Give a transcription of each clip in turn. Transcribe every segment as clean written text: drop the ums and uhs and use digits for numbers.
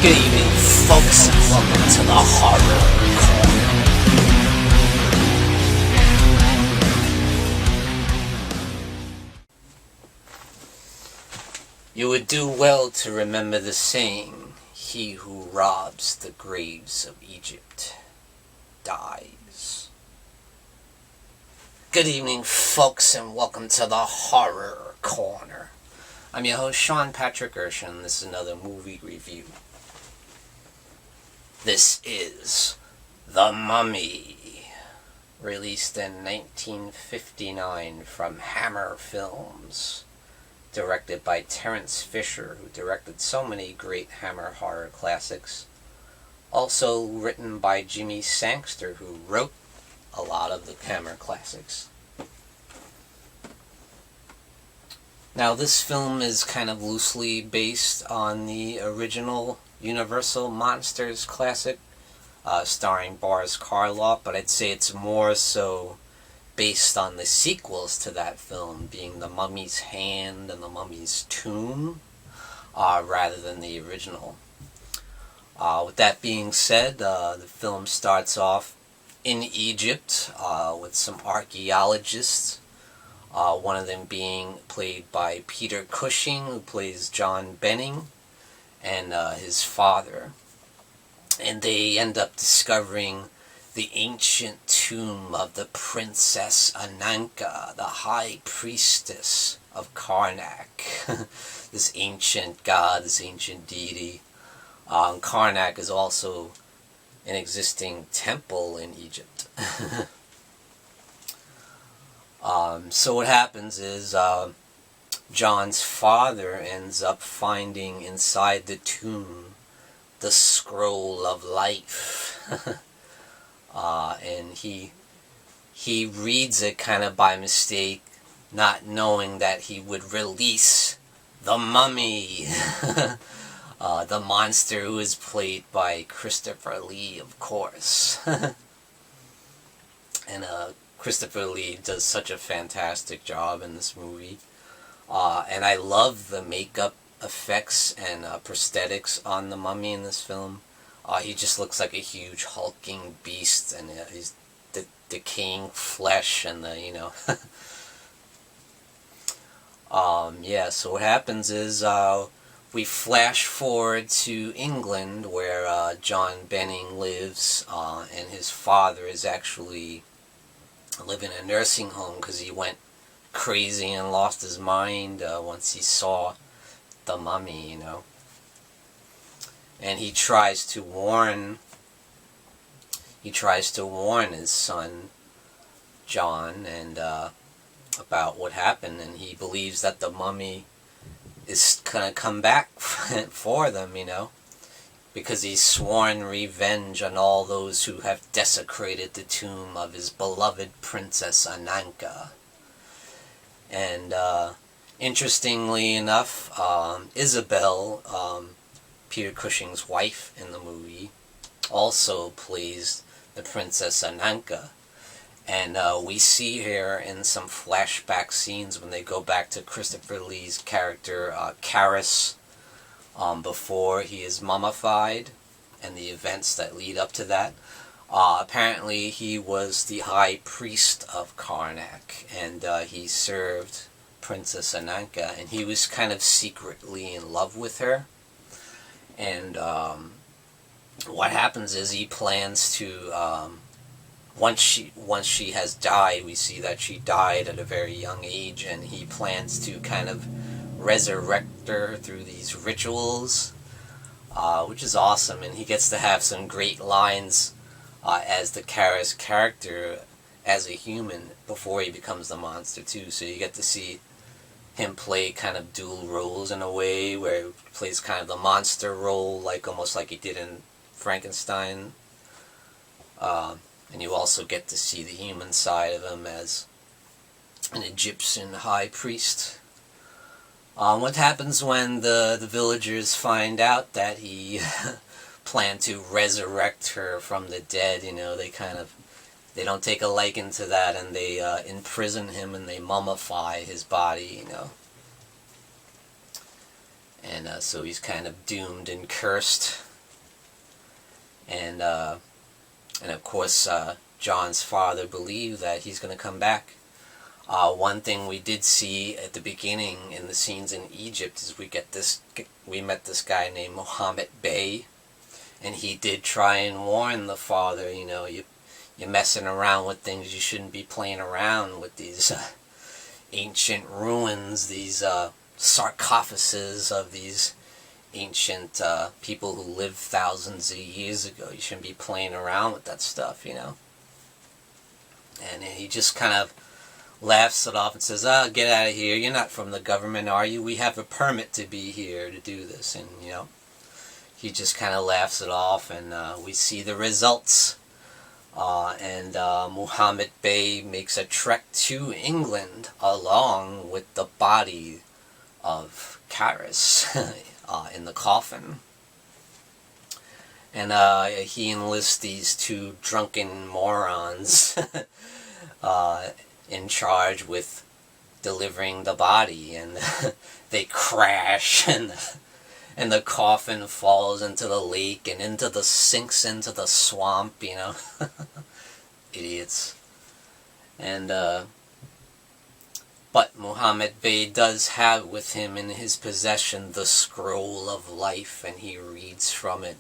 Good evening, folks, and welcome to the Horror Corner. You would do well to remember the saying, he who robs the graves of Egypt dies. Good evening, folks, and welcome to the Horror Corner. I'm your host, Sean Patrick Gershon. This is another movie review. This is The Mummy, released in 1959 from Hammer Films, directed by Terence Fisher, who directed so many great Hammer horror classics. Also written by Jimmy Sangster, who wrote a lot of the Hammer classics. Now, this film is kind of loosely based on the original Universal Monsters classic, starring Boris Karloff, but I'd say it's more so based on the sequels to that film, being The Mummy's Hand and The Mummy's Tomb, rather than the original. With that being said, the film starts off in Egypt with some archaeologists, one of them being played by Peter Cushing, who plays John Benning, and his father. And they end up discovering the ancient tomb of the Princess Ananka, the high priestess of Karnak. This ancient god, this ancient deity. Karnak is also an existing temple in Egypt. So what happens is John's father ends up finding inside the tomb the scroll of life. And he reads it kind of by mistake, not knowing that he would release the mummy. The monster, who is played by Christopher Lee, of course. And Christopher Lee does such a fantastic job in this movie. And I love the makeup effects and prosthetics on the mummy in this film. He just looks like a huge hulking beast, and he's decaying flesh and the, yeah, so what happens is we flash forward to England, where John Benning lives, and his father is actually living in a nursing home because he went crazy and lost his mind once he saw the mummy, And he tries to warn his son, John, and about what happened, and he believes that the mummy is gonna come back for them, because he's sworn revenge on all those who have desecrated the tomb of his beloved Princess Ananka. And interestingly enough, Isabel, Peter Cushing's wife in the movie, also plays the Princess Ananka. And we see her in some flashback scenes when they go back to Christopher Lee's character, Karras, before he is mummified, and the events that lead up to that. Apparently he was the high priest of Karnak, and he served Princess Ananka, and he was kind of secretly in love with her. And what happens is he plans to, once she has died, we see that she died at a very young age, and he plans to kind of resurrect her through these rituals, which is awesome. And he gets to have some great lines as the Karras character as a human before he becomes the monster too. So you get to see him play kind of dual roles in a way, where he plays kind of the monster role, almost like he did in Frankenstein. And you also get to see the human side of him as an Egyptian high priest. What happens when the villagers find out that he planned to resurrect her from the dead? They don't take a liking to that, and they imprison him and they mummify his body, And so he's kind of doomed and cursed and of course John's father believed that he's going to come back. One thing we did see at the beginning in the scenes in Egypt is we met this guy named Muhammad Bey, and he did try and warn the father, you're messing around with things, you shouldn't be playing around with these ancient ruins, these sarcophaguses of these ancient people who lived thousands of years ago. You shouldn't be playing around with that stuff, And he just kind of laughs it off and says, get out of here. You're not from the government, are you? We have a permit to be here to do this. And, he just kind of laughs it off, and we see the results. And Muhammad Bey makes a trek to England along with the body of Karis in the coffin. And he enlists these two drunken morons in charge with delivering the body, and they crash, and the coffin falls into the lake and sinks into the swamp, idiots. And but Muhammad Bey does have with him in his possession the scroll of life, and he reads from it,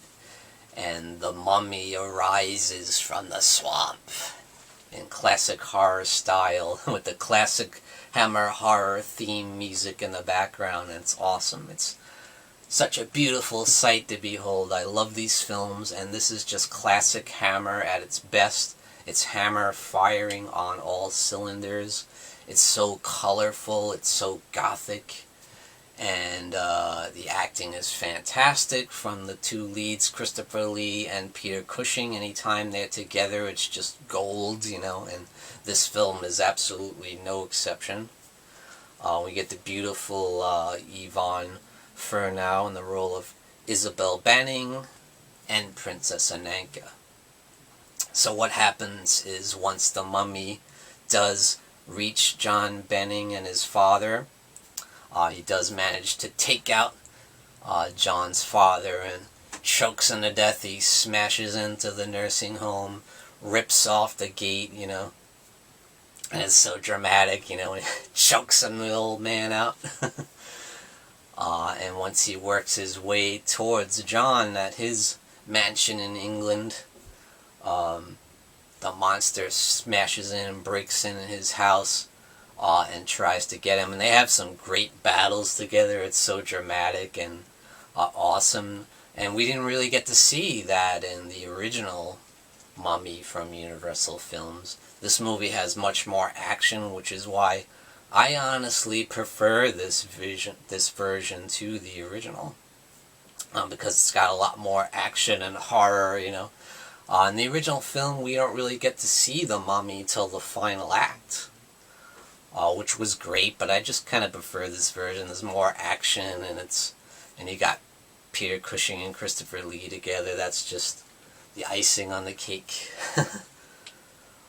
and the mummy arises from the swamp in classic horror style with the classic Hammer horror theme music in the background, and it's awesome. It's such a beautiful sight to behold. I love these films, and this is just classic Hammer at its best. It's Hammer firing on all cylinders. It's so colorful, it's so gothic, and the acting is fantastic from the two leads, Christopher Lee and Peter Cushing. Anytime they're together, it's just gold, and this film is absolutely no exception. We get the beautiful Yvonne Furnow in the role of Isabel Banning and Princess Ananka. So what happens is, once the mummy does reach John Benning and his father, he does manage to take out John's father and chokes him to death. He smashes into the nursing home, rips off the gate, and it's so dramatic, he chokes the old man out. And once he works his way towards John at his mansion in England, the monster smashes in and breaks in his house and tries to get him. And they have some great battles together. It's so dramatic and awesome. And we didn't really get to see that in the original Mummy from Universal Films. This movie has much more action, which is why I honestly prefer this version to the original. Because it's got a lot more action and horror, in the original film, we don't really get to see the mummy till the final act, which was great, but I just kind of prefer this version. There's more action, and you got Peter Cushing and Christopher Lee together. That's just the icing on the cake.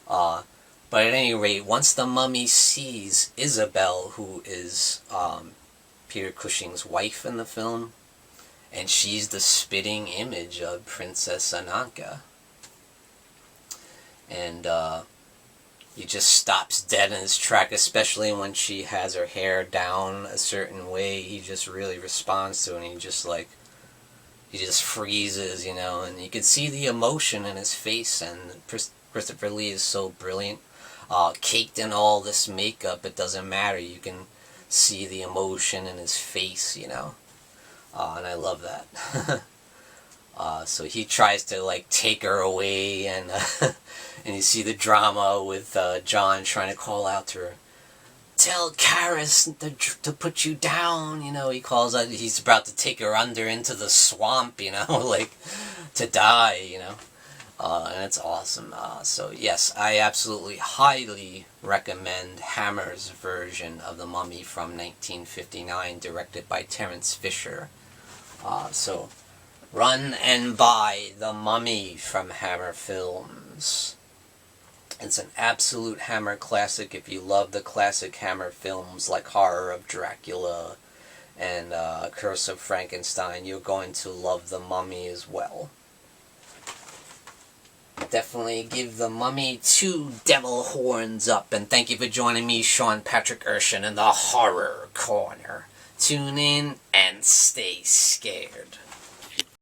But at any rate, once the mummy sees Isabel, who is Peter Cushing's wife in the film, and she's the spitting image of Princess Ananka, and he just stops dead in his track, especially when she has her hair down a certain way. He just really responds to it, and he just freezes, and you can see the emotion in his face, and Christopher Lee is so brilliant. Caked in all this makeup, it doesn't matter. You can see the emotion in his face, and I love that. So he tries to take her away, and and you see the drama with John trying to call out to her, "Tell Karis to put you down." He calls out. He's about to take her under into the swamp, to die. And it's awesome. So yes, I absolutely highly recommend Hammer's version of The Mummy from 1959, directed by Terence Fisher. So run and buy The Mummy from Hammer Films. It's an absolute Hammer classic. If you love the classic Hammer films like Horror of Dracula and Curse of Frankenstein, you're going to love The Mummy as well. definitely give The Mummy 2 devil horns up. And thank you for joining me, Sean Patrick Urshan, in the Horror Corner. Tune in and stay scared.